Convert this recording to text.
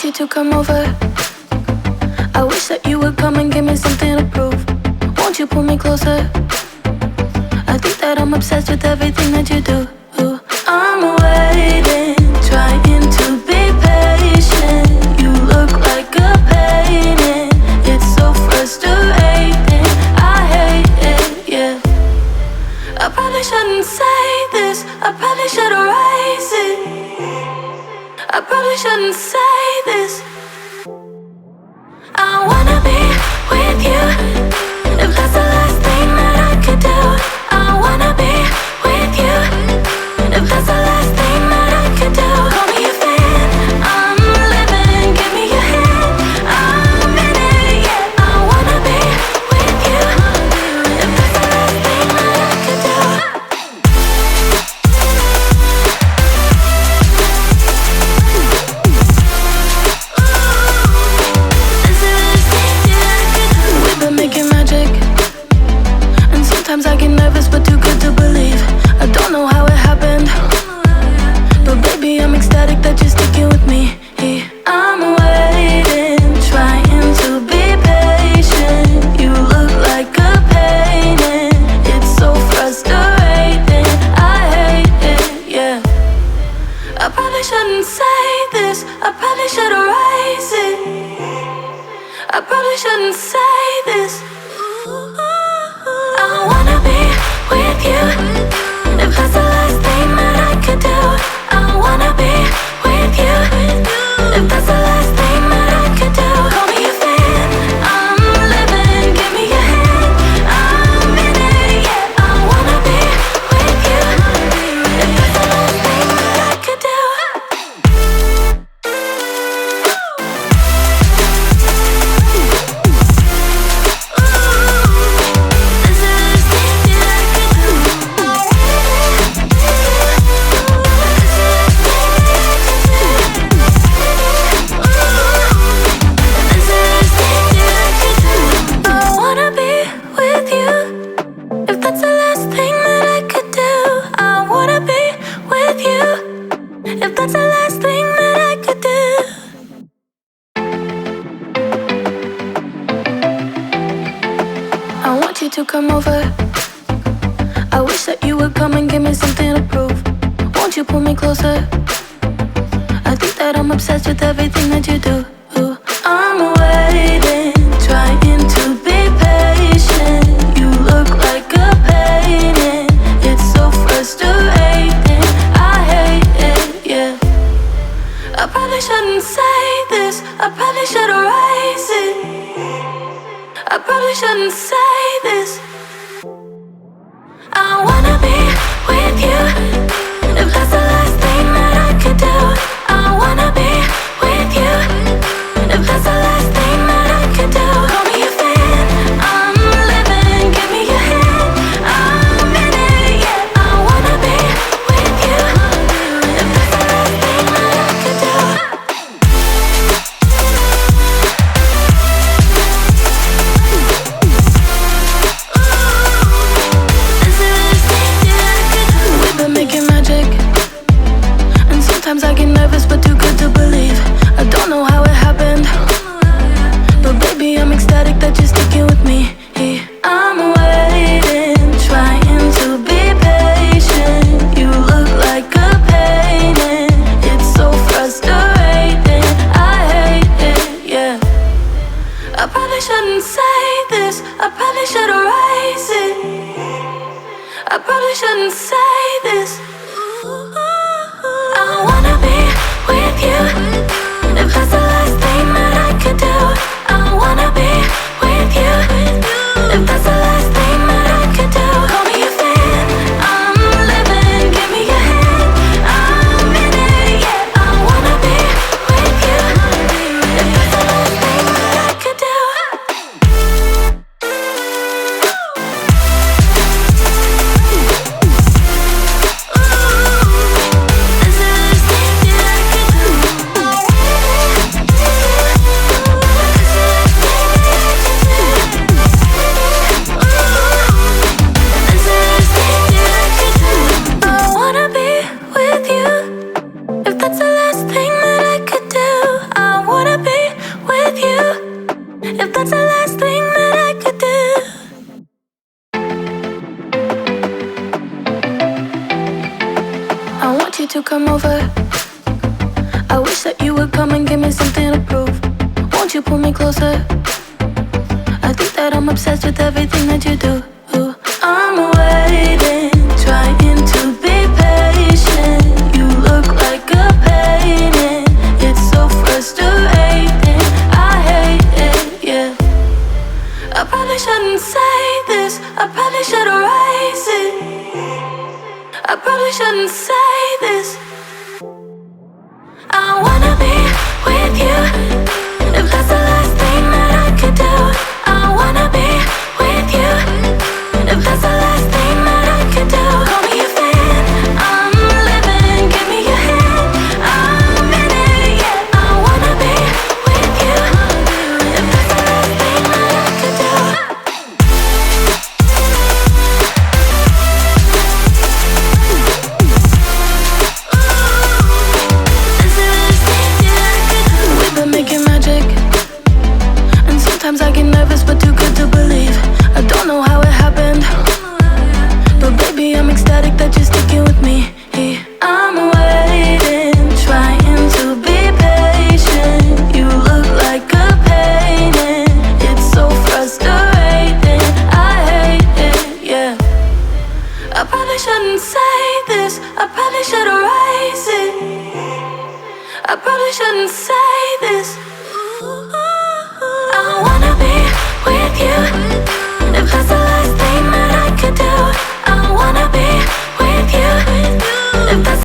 you to come over. I wish that you would come and give me something to prove. Won't you pull me closer? I think that I'm obsessed with everything that you do. I'm waiting, trying to be patient. You look like a painting. It's so frustrating. I hate it, yeah. I probably shouldn't say this. I probably should erase it. I probably shouldn't say this. I wanna be with you. If that's the last thing that I could do, I wanna be with you. If that's the last thing that I could do, call me a fan. I'm living, give me your hand. I'm in it, yeah. I wanna be with you. If that's the last thing that I could do. We've been making magic, and sometimes I get nervous but too good to believe. I don't know how it happened, but baby I'm ecstatic that you're sticking with me. I'm waiting, trying to be patient. You look like a painting. It's so frustrating. I hate it, yeah. I probably shouldn't say this. I probably should erase it. I probably shouldn't say this. I wanna be with you. If that's the last thing that I could do, I wanna be with you. If that's the last thing that I could do, call me a fan. I'm living, give me your hand. I'm in it, yeah. I wanna be with you. If that's the last thing that I could do. If that's the last thing that I could do. I want you to come over. I wish that you would come and give me something to prove. Won't you pull me closer? I think that I'm obsessed with everything that you do. I'm waiting, trying to be patient. You look like a painting. It's so frustrating. I hate it, yeah. I probably shouldn't say this. I probably should erase it. I probably shouldn't say this. I wanna be with you. If that's the last thing that I could do, I wanna be with you. If that's the last thing that I could do, call me a fan. I'm living, give me your hand. I'm in it, yeah. I wanna be with you. If that's the last thing that I could do. you to come over. I wish that you would come and give me something to prove. Won't you pull me closer? I think that I'm obsessed with everything that you do. I'm waiting, trying to be patient. You look like a painting. It's so frustrating. I hate it, yeah. I probably shouldn't say this. I probably should erase it. I probably shouldn't say this. I wanna be with you. If that's the last thing that I could do, I wanna be with you. If that's the last thing that I could do, call me a fan. I'm living, give me your hand. I'm in it, yeah. I wanna be with you. If that's the last thing that I could do. We've been making magic, and sometimes I get nervous but too good to believe. I don't know how it happened, but baby I'm ecstatic that you're sticking with me. I'm waiting, trying to be patient. You look like a painting. It's so frustrating. I hate it, yeah. I probably shouldn't say this. I probably should erase it. I probably shouldn't say